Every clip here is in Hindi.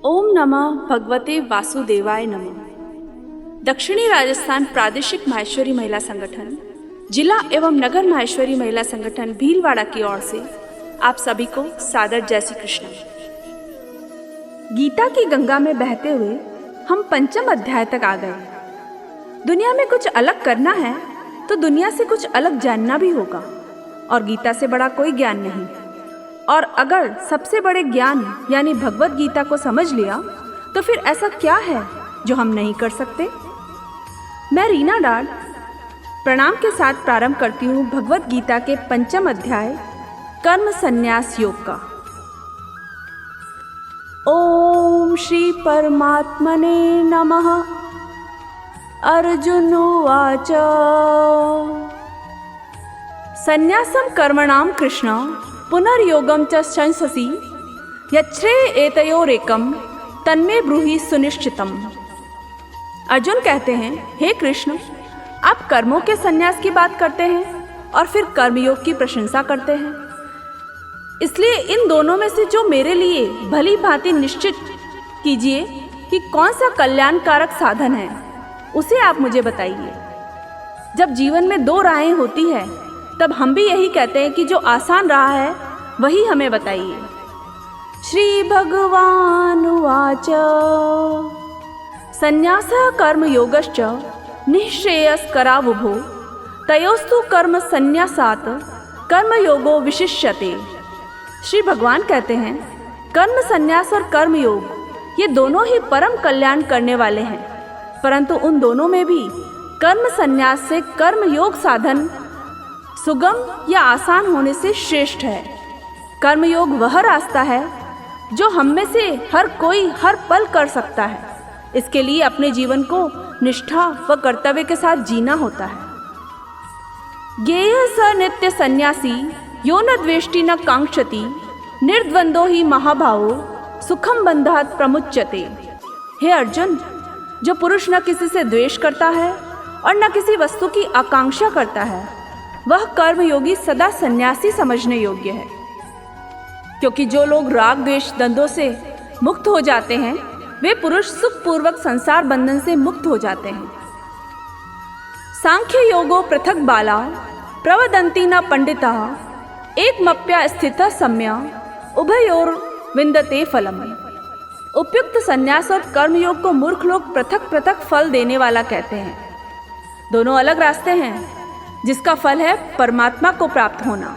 ओम नमः भगवते वासुदेवाय नमः। दक्षिणी राजस्थान प्रादेशिक माहेश्वरी महिला संगठन, जिला एवं नगर माहेश्वरी महिला संगठन भीलवाड़ा की ओर से आप सभी को सादर जय श्री कृष्ण। गीता की गंगा में बहते हुए हम पंचम अध्याय तक आ गए। दुनिया में कुछ अलग करना है तो दुनिया से कुछ अलग जानना भी होगा, और गीता से बड़ा कोई ज्ञान नहीं। और अगर सबसे बड़े ज्ञान यानी भगवत गीता को समझ लिया तो फिर ऐसा क्या है जो हम नहीं कर सकते। मैं रीना डाड प्रणाम के साथ प्रारंभ करती हूँ भगवत गीता के पंचम अध्याय कर्म संन्यास योग का। ओम श्री परमात्मने नमः। अर्जुन उवाच संन्यासं कर्मणां कृष्ण पुनर्योगं च शंससि यच्छ्रेय एतयोरेकं तन्मे ब्रूहि सुनिश्चितम्। अर्जुन कहते हैं, हे कृष्ण, आप कर्मों के संन्यास की बात करते हैं और फिर कर्मयोग की प्रशंसा करते हैं, इसलिए इन दोनों में से जो मेरे लिए भली भांति निश्चित कीजिए कि कौन सा कल्याणकारक साधन है, उसे आप मुझे बताइए। जब जीवन में दो राहें होती है तब हम भी यही कहते हैं कि जो आसान रहा है वही हमें बताइए। श्री भगवान उवाच संन्यासः कर्मयोगश्च निःश्रेयस्करावुभो तयोस्तु कर्म संन्यासात् कर्मयोगो विशिष्यते। श्री भगवान कहते हैं, कर्म संन्यास और कर्मयोग ये दोनों ही परम कल्याण करने वाले हैं, परंतु उन दोनों में भी कर्म संन्यास से कर्मयोग साधन सुगम या आसान होने से श्रेष्ठ है। कर्मयोग वह रास्ता है जो हम में से हर कोई हर पल कर सकता है। इसके लिए अपने जीवन को निष्ठा व कर्तव्य के साथ जीना होता है। ज्ञेय स नित्य सन्यासी यो न द्वेष्टि न कांक्षति निर्द्वंदो ही महाभावो सुखम बंधात प्रमुच्यते। हे अर्जुन, जो पुरुष न किसी से द्वेष करता है और न किसी वस्तु की आकांक्षा करता है, वह कर्मयोगी सदा सन्यासी समझने योग्य है। क्योंकि जो लोग राग द्वेष द्वंद्वों से मुक्त हो जाते हैं, वे पुरुष सुखपूर्वक संसार बंधन से मुक्त हो जाते हैं। सांख्य योगो पृथक बाला प्रवदन्ति न पंडिता एकमप्या स्थितः सम्या उभयोर विन्दते फलम। उपयुक्त संन्यास और कर्मयोग को मूर्ख लोग पृथक पृथक फल देने वाला कहते हैं। दोनों अलग रास्ते हैं जिसका फल है परमात्मा को प्राप्त होना।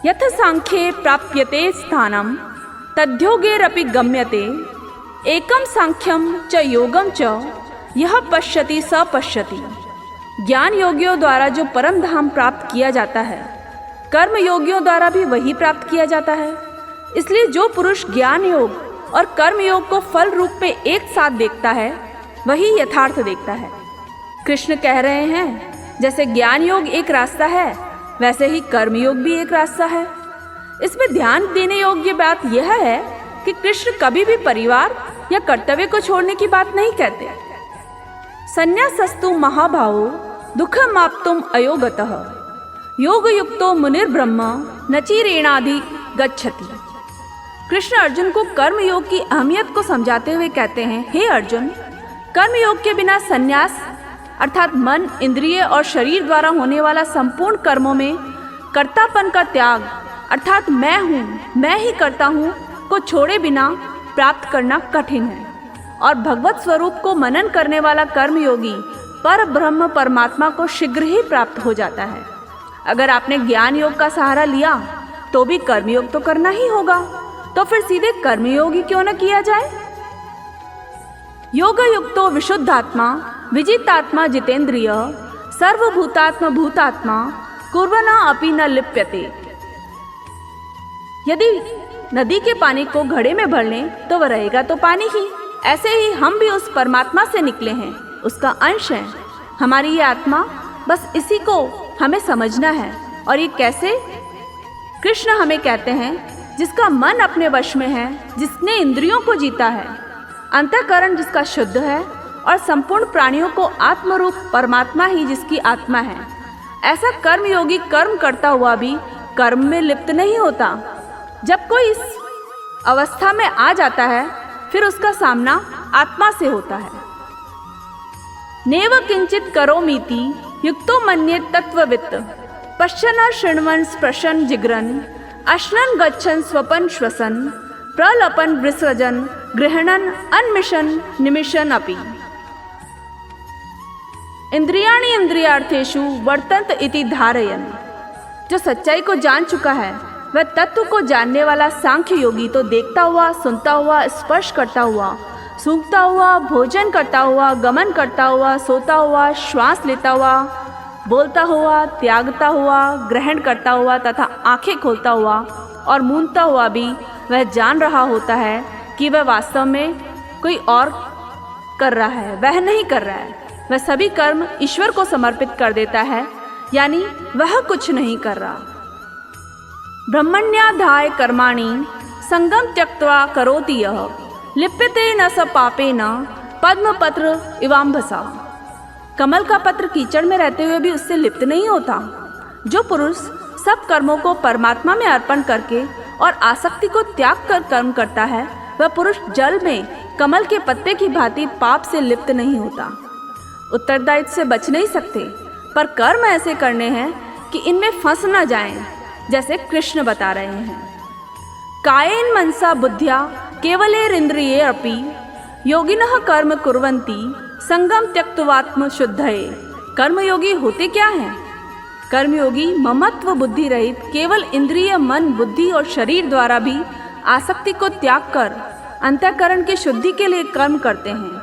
यथ सांख्ये प्राप्यते स्थानम तद्योगेरपि गम्यते एकम सांख्यम च योगम च यह पश्यति स पश्यति। ज्ञान योगियों द्वारा जो परम धाम प्राप्त किया जाता है, कर्म योगियों द्वारा भी वही प्राप्त किया जाता है। इसलिए जो पुरुष ज्ञान योग और कर्म योग को फल रूप में एक साथ देखता है, वही यथार्थ देखता है। कृष्ण कह रहे हैं, जैसे ज्ञान योग एक रास्ता है, वैसे ही कर्मयोग भी एक रास्ता है। इसमें ध्यान देने योग्य बात यह है कि कृष्ण कभी भी परिवार या कर्तव्य को छोड़ने की बात नहीं कहते। संन्यासस्तु महाभावो दुःखमाप्तुम अयोगतः योगयुक्तो मुनिर्ब्रह्म नचिरेणाधि गच्छति। कृष्ण अर्जुन को कर्मयोग की अहमियत को समझाते हुए कहते हैं, हे अर्जुन, कर्मयोग के बिना संन्यास अर्थात मन, इंद्रिय और शरीर द्वारा होने वाला संपूर्ण कर्मों में कर्तापन का त्याग अर्थात मैं हूँ, मैं ही करता हूँ को छोड़े बिना प्राप्त करना कठिन है। और भगवत स्वरूप को मनन करने वाला कर्मयोगी पर ब्रह्म परमात्मा को शीघ्र ही प्राप्त हो जाता है। अगर आपने ज्ञान योग का सहारा लिया तो भी कर्मयोग तो करना ही होगा, तो फिर सीधे कर्मयोग ही क्यों न किया जाए। योग युक्तो विशुद्धात्मा विजितात्मा जितेंद्रिय सर्वभूतात्मा भूतात्मा कुर्वना अपि न लिप्यते। यदि नदी के पानी को घड़े में भर लें तो वह रहेगा तो पानी ही। ऐसे ही हम भी उस परमात्मा से निकले हैं, उसका अंश हैं। हमारी ये आत्मा, बस इसी को हमें समझना है। और ये कैसे? कृष्ण हमें कहते हैं, जिसका मन अपने वश में है, जिसने इंद्रियों को जीता है, अंतःकरण जिसका शुद्ध है और संपूर्ण प्राणियों को आत्मरूप परमात्मा ही जिसकी आत्मा है, ऐसा कर्मयोगी कर्म करता हुआ भी कर्म में लिप्त नहीं होता। जब कोई इस अवस्था में आ जाता है फिर उसका सामना आत्मा से होता है। नेव किंचित करोमीति युक्तो मन्येत तत्ववित् पश्यन् शृण्वन् स्पृशन् जिघ्रन् अश्नन् गच्छन् स्वपन् श्वसन् प्रलपन् विसृजन् गृह्णन् अन्मिषन् निमिषन् अपि। इंद्रियाणि इंद्रियार्थेषु वर्तन्त इति धारयन्। जो सच्चाई को जान चुका है वह तत्व को जानने वाला सांख्य योगी तो देखता हुआ, सुनता हुआ, स्पर्श करता हुआ, सूंघता हुआ, भोजन करता हुआ, गमन करता हुआ, सोता हुआ, श्वास लेता हुआ, बोलता हुआ, त्यागता हुआ, ग्रहण करता हुआ तथा आंखें खोलता हुआ और मूंदता हुआ भी वह जान रहा होता है कि वह वास्तव में कोई और कर रहा है, वह नहीं कर रहा है। वह सभी कर्म ईश्वर को समर्पित कर देता है, यानी वह कुछ नहीं कर रहा। ब्रह्मण्याधाय कर्माणि संगम त्यक्त्वा करोति यः लिप्यते न स पापेन पद्मपत्र इवाम्भसा। कमल का पत्र कीचड़ में रहते हुए भी उससे लिप्त नहीं होता। जो पुरुष सब कर्मों को परमात्मा में अर्पण करके और आसक्ति को त्याग कर कर्म करता है, वह पुरुष जल में कमल के पत्ते की भांति पाप से लिप्त नहीं होता। उत्तरदायित्व से बच नहीं सकते, पर कर्म ऐसे करने हैं कि इनमें फंस न जाएं, जैसे कृष्ण बता रहे हैं। कायेन मनसा बुद्ध्या केवलेरिंद्रिये अपि योगिनः कर्म कुर्वन्ति संगम त्यक्त्वात्म शुद्धये। कर्मयोगी होते क्या हैं? कर्मयोगी ममत्व बुद्धि रहित केवल इंद्रिय, मन, बुद्धि और शरीर द्वारा भी आसक्ति को त्याग कर अंतःकरण की शुद्धि के लिए कर्म करते हैं।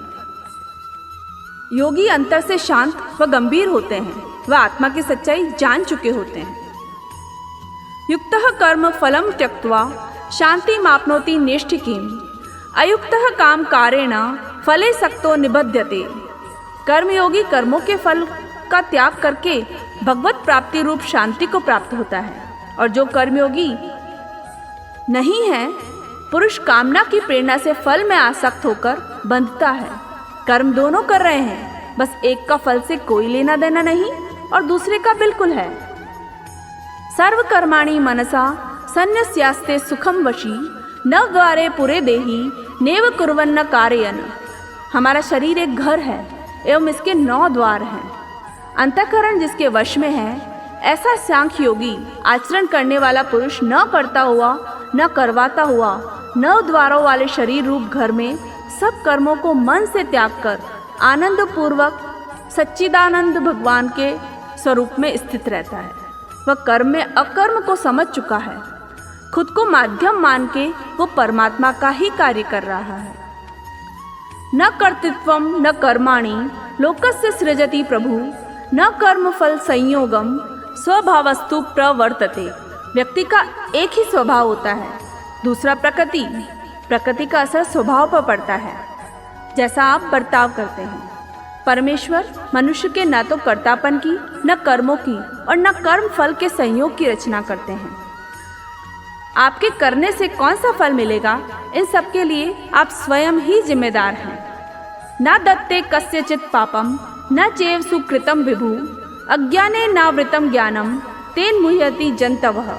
योगी अंतर से शांत व गंभीर होते हैं, वह आत्मा की सच्चाई जान चुके होते हैं। युक्तः कर्म फलम त्यक्त्वा शांति माप्नोति नेष्ठिकीम अयुक्तः काम कारेण फले सक्तो निबध्यते। कर्मयोगी कर्मों के फल का त्याग करके भगवत प्राप्ति रूप शांति को प्राप्त होता है, और जो कर्मयोगी नहीं है, पुरुष कामना की प्रेरणा से फल में आसक्त होकर बंधता है। कर्म दोनों कर रहे हैं, बस एक का फल से कोई लेना देना नहीं और दूसरे का बिल्कुल है। सर्व कर्माणि मनसा सन्न्यस्यास्ते सुखम वशी नव द्वारे पुरे देहि नेव कुर्वन्न कारयन्। हमारा शरीर एक घर है एवं इसके 9 द्वार हैं। अंतःकरण जिसके वश में है, ऐसा सांख्य योगी आचरण करने वाला पुरुष न करता हुआ, न करवाता हुआ 9 द्वारों वाले शरीर रूप घर में सब कर्मों को मन से त्याग कर आनंद पूर्वक सच्चिदानंद भगवान के स्वरूप में स्थित रहता है। वह कर्म में अकर्म को समझ चुका है। खुद को माध्यम मान के वो परमात्मा का ही कार्य कर रहा है। न कर्तृत्वम न कर्माणि लोकस्य सृजति प्रभु न कर्म फल संयोगम स्वभावस्तु प्रवर्तते। व्यक्ति का एक ही स्वभाव होता है, दूसरा प्रकृति। प्रकृति का असर स्वभाव पर पड़ता है, जैसा आप बर्ताव करते हैं। परमेश्वर मनुष्य के न तो कर्तापन की, न कर्मों की और न कर्म फल के संयोग की रचना करते हैं। आपके करने से कौन सा फल मिलेगा, इन सब के लिए आप स्वयं ही जिम्मेदार हैं। न दत्ते कस्यचित् पापम न चैव सुकृतम विभु अज्ञाने नावृतम ज्ञानम तेन मुह्यति जन्तवः।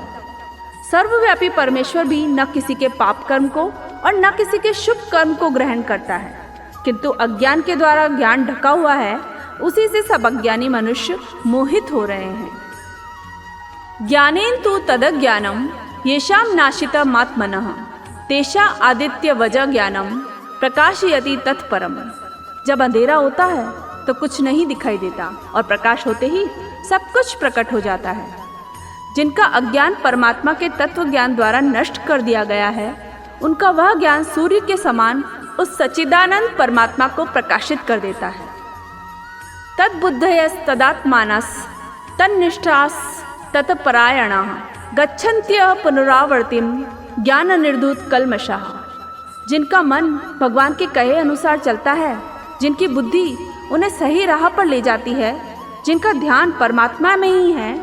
सर्वव्यापी परमेश्वर भी न किसी के पाप कर्म को और न किसी के शुभ कर्म को ग्रहण करता है, किंतु अज्ञान के द्वारा ज्ञान ढका हुआ है, उसी से सब अज्ञानी मनुष्य मोहित हो रहे हैं। ज्ञानेन तु तदज्ञानम येषाम नाशितमात्मनः तेषा आदित्य वजह ज्ञानम प्रकाशयति तत्परम। जब अंधेरा होता है तो कुछ नहीं दिखाई देता और प्रकाश होते ही सब कुछ प्रकट हो जाता है। जिनका अज्ञान परमात्मा के तत्व ज्ञान द्वारा नष्ट कर दिया गया है, उनका वह ज्ञान सूर्य के समान उस सच्चिदानंद परमात्मा को प्रकाशित कर देता है। तद्बुद्धयस् तदात्मानस् तन्निष्ठास् तत्परायणाः गच्छन्त्यः पुनरावर्तिम ज्ञान निर्धूत कल्मषाः। जिनका मन भगवान के कहे अनुसार चलता है, जिनकी बुद्धि उन्हें सही राह पर ले जाती है, जिनका ध्यान परमात्मा में ही है,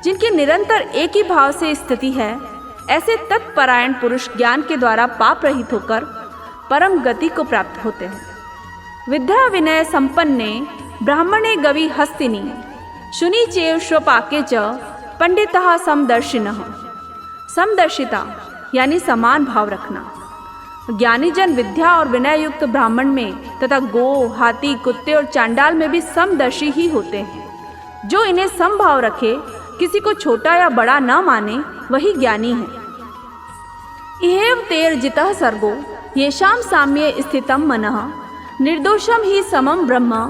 जिनकी निरंतर एक ही भाव से स्थिति है, ऐसे तत्परायण पुरुष ज्ञान के द्वारा पाप रहित होकर परम गति को प्राप्त होते हैं। विद्या विनय संपन्ने ब्राह्मणे गवि हस्तिनी शुनि चेव स्वपाके च पंडितः समदर्शिनः। समदर्शिता यानी समान भाव रखना। ज्ञानी जन विद्या और विनय युक्त ब्राह्मण में तथा गो, हाथी, कुत्ते और चांडाल में भी समदर्शी ही होते हैं। जो इन्हें समभाव रखे, किसी को छोटा या बड़ा न माने, वही ज्ञानी है। इहेव तेर्जितः सर्गो येषां साम्ये स्थितं मनः निर्दोषम ही समम ब्रह्म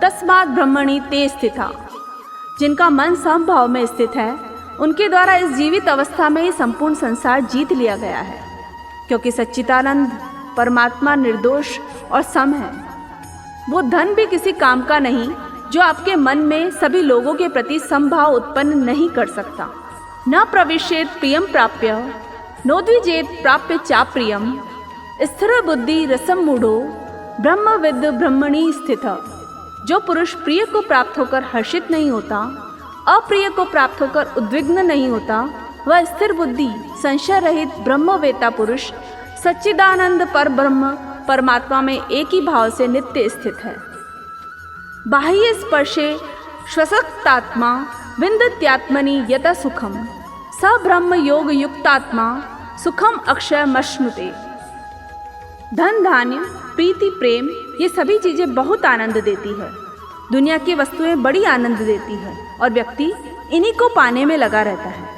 तस्मात् ब्रह्मणि ते स्थिता। जिनका मन समभाव में स्थित है, उनके द्वारा इस जीवित अवस्था में ही संपूर्ण संसार जीत लिया गया है, क्योंकि सच्चिदानंद परमात्मा निर्दोष और सम है। वो धन भी किसी काम का नहीं जो आपके मन में सभी लोगों के प्रति समभाव उत्पन्न नहीं कर सकता। न प्रविशेत प्रियम प्राप्य नोद्विजेत प्राप्य चाप्रियम स्थिर बुद्धि रसम मूढ़ो ब्रह्मविद ब्रह्मणि स्थित। जो पुरुष प्रिय को प्राप्त होकर हर्षित नहीं होता, अप्रिय को प्राप्त होकर उद्विग्न नहीं होता, वह स्थिर बुद्धि संशय रहित ब्रह्मवेता पुरुष सच्चिदानंद पर ब्रह्म परमात्मा में एक ही भाव से नित्य स्थित है। बाह्य स्पर्शे श्वसक्तात्मा विन्दत्यात्मनि यत सुखम स ब्रह्म योग युक्तात्मा सुखम अक्षय मश्नुते। धन, धान्य, प्रीति, प्रेम ये सभी चीजें बहुत आनंद देती है। दुनिया की वस्तुएं बड़ी आनंद देती है और व्यक्ति इन्हीं को पाने में लगा रहता है।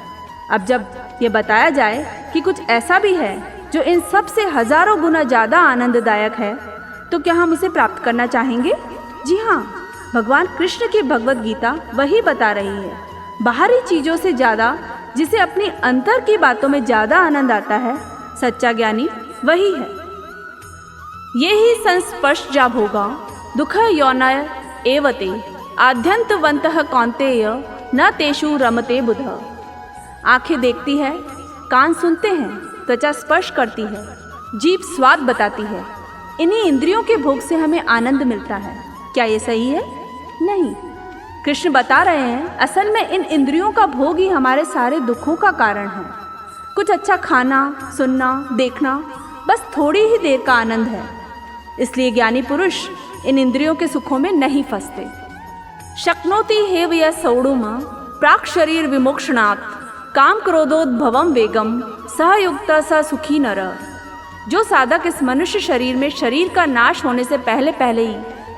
अब जब ये बताया जाए कि कुछ ऐसा भी है जो इन सब से हजारों गुना ज़्यादा आनंददायक है, तो क्या हम उसे प्राप्त करना चाहेंगे? जी हाँ, भगवान कृष्ण की भगवत गीता वही बता रही है। बाहरी चीज़ों से ज़्यादा जिसे अपनी अंतर की बातों में ज़्यादा आनंद आता है, सच्चा ज्ञानी वही है। ये ही संस्पर्शजा भोगा दुख यौनय एवते आद्यंतवंतः कौन्तेय न तेषु रमते बुध। आंखें देखती है, कान सुनते हैं, त्वचा स्पर्श करती है, जीभ स्वाद बताती है। इन्हीं इंद्रियों के भोग से हमें आनंद मिलता है। क्या ये सही है? नहीं। कृष्ण बता रहे हैं, असल में इन इंद्रियों का भोग ही हमारे सारे दुखों का कारण है। कुछ अच्छा खाना, सुनना, देखना बस थोड़ी ही देर का आनंद है। इसलिए ज्ञानी पुरुष इन इंद्रियों के सुखों में नहीं फंसते। शक्नोति हेव यः सौढुम प्राक् शरीर विमोक्षणात् काम क्रोधोद्भवम वेगम सह युक्त स सुखी नर। जो साधक इस मनुष्य शरीर में शरीर का नाश होने से पहले पहले ही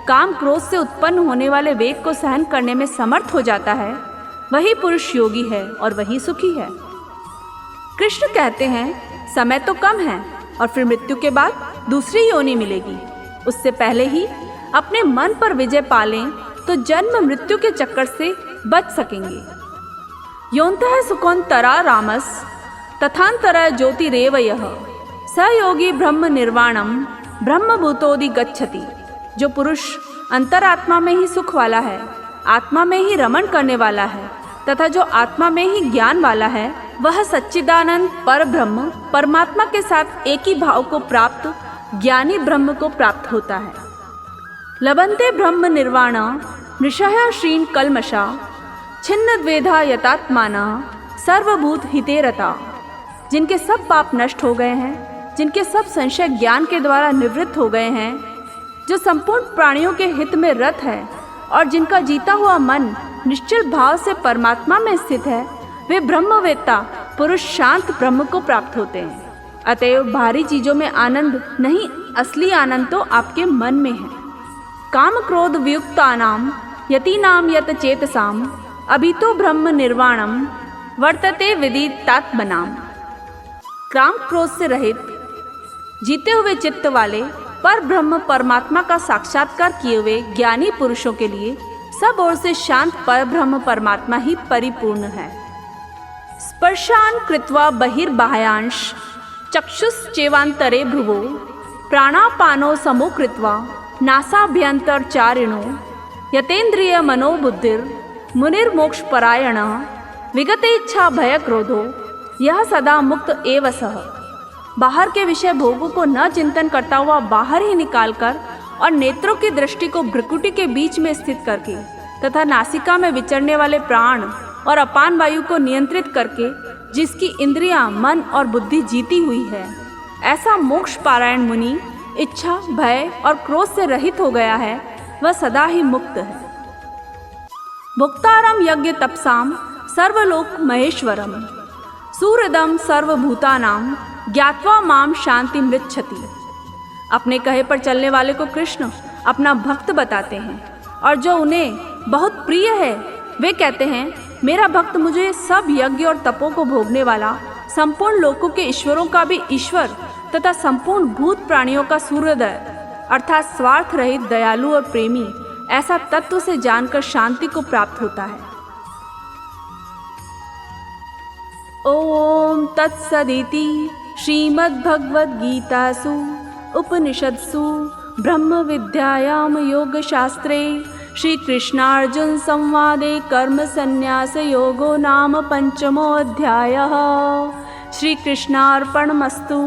काम क्रोध से उत्पन्न होने वाले वेग को सहन करने में समर्थ हो जाता है, वही पुरुष योगी है और वही सुखी है। कृष्ण कहते हैं, समय तो कम है और फिर मृत्यु के बाद दूसरी योनि मिलेगी। उससे पहले ही अपने मन पर विजय पालें तो जन्म मृत्यु के चक्कर से बच सकेंगे। योन्तः सुखोन्तरा रामस तथान्तरा ज्योतिरेव यः स योगी ब्रह्म निर्वाणम ब्रह्मभूतोदि गच्छति। जो पुरुष अंतरात्मा में ही सुख वाला है, आत्मा में ही रमण करने वाला है तथा जो आत्मा में ही ज्ञान वाला है, वह सच्चिदानंद पर ब्रह्म परमात्मा के साथ एक ही भाव को प्राप्त ज्ञानी ब्रह्म को प्राप्त होता है। लभन्ते ब्रह्म निर्वाण नृषः श्रीन कल्मषा छिन्न द्वेधा यतात्माना सर्वभूत हिते रता। जिनके सब पाप नष्ट हो गए हैं, जिनके सब संशय ज्ञान के द्वारा निवृत्त हो गए हैं, जो संपूर्ण प्राणियों के हित में रत है और जिनका जीता हुआ मन निश्चल भाव से परमात्मा में स्थित है, वे ब्रह्मवेत्ता पुरुष शांत ब्रह्म को प्राप्त होते हैं। अतएव बाहरी चीजों में आनंद नहीं, असली आनंद तो आपके मन में है। काम क्रोध वियुक्तानाम यतीनाम यत चेतसाम अभितो ब्रह्म निर्वाणम वर्तते विदितात्मनाम। काम क्रोध से रहित जीते हुए चित्त वाले पर ब्रह्म परमात्मा का साक्षात्कार किए हुए ज्ञानी पुरुषों के लिए सब ओर से शांत पर ब्रह्म परमात्मा ही परिपूर्ण है। स्पर्शान कृत्वा बहिर्बाह्यांश चक्षुश्चैवान्तरे भ्रुवो प्राणापानो समो कृत्वा नासाभ्यन्तरचारिणो यतेन्द्रिय मनोबुद्धिर मुनिर्मोक्ष परायण विगतेच्छा भय क्रोधो यह सदा मुक्त एव सह। बाहर के विषय भोगों को न चिंतन करता हुआ बाहर ही निकालकर और नेत्रों की दृष्टि को भ्रुकुटी के बीच में स्थित करके तथा नासिका में विचरने वाले प्राण और अपान वायु को नियंत्रित करके जिसकी इंद्रियां, मन और बुद्धि जीती हुई है, ऐसा मोक्ष पारायण मुनि इच्छा, भय और क्रोध से रहित हो गया है, वह सदा ही मुक्त है। भोक्तारम यज्ञ तपसाम सर्वलोक महेश्वरम सूहृदम सर्वभूतानां ज्ञात्वा माम शांति मृच्छति। अपने कहे पर चलने वाले को कृष्ण अपना भक्त बताते हैं और जो उन्हें बहुत प्रिय है वे कहते हैं, मेरा भक्त मुझे सब यज्ञ और तपों को भोगने वाला, संपूर्ण लोकों के ईश्वरों का भी ईश्वर तथा संपूर्ण भूत प्राणियों का सूर्योदय अर्थात स्वार्थ रहित, दयालु और प्रेमी ऐसा तत्व से जानकर शांति को प्राप्त होता है। ओम तत्सदिति श्रीमद्भगवद्गीतासु उपनिषत्सु ब्रह्म विद्यायाम योग शास्त्रे श्री कृष्णार्जुन संवादे कर्म संन्यास योगो नाम पंचमो अध्यायः। श्री कृष्णार्पणमस्तु।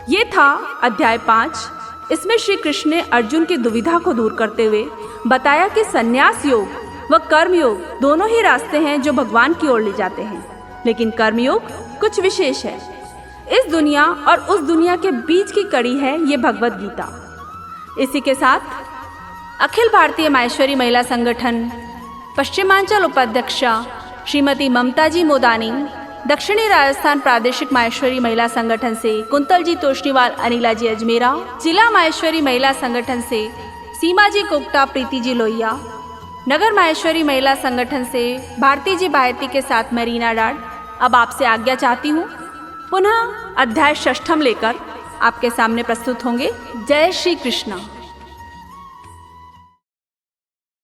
ये था अध्याय 5। इसमें श्री कृष्ण ने अर्जुन की दुविधा को दूर करते हुए बताया कि संन्यास योग व कर्म योग दोनों ही रास्ते हैं जो भगवान की ओर ले जाते हैं, लेकिन कर्म योग कुछ विशेष है। इस दुनिया और उस दुनिया के बीच की कड़ी है ये भगवत गीता। इसी के साथ अखिल भारतीय माहेश्वरी महिला संगठन पश्चिमांचल उपाध्यक्षा श्रीमती ममता जी मोदानी, दक्षिणी राजस्थान प्रादेशिक माहेश्वरी महिला संगठन से कुंतल जी तोष्णीवाल, अनिला जी अजमेरा, जिला माहेश्वरी महिला संगठन से सीमा जी कोकटा, प्रीति जी लोहिया, नगर माहेश्वरी महिला संगठन से भारती जी बायती के साथ मैं रीना डाड अब आपसे आज्ञा चाहती हूँ। पुनः अध्याय 6 लेकर आपके सामने प्रस्तुत होंगे। जय श्री कृष्ण।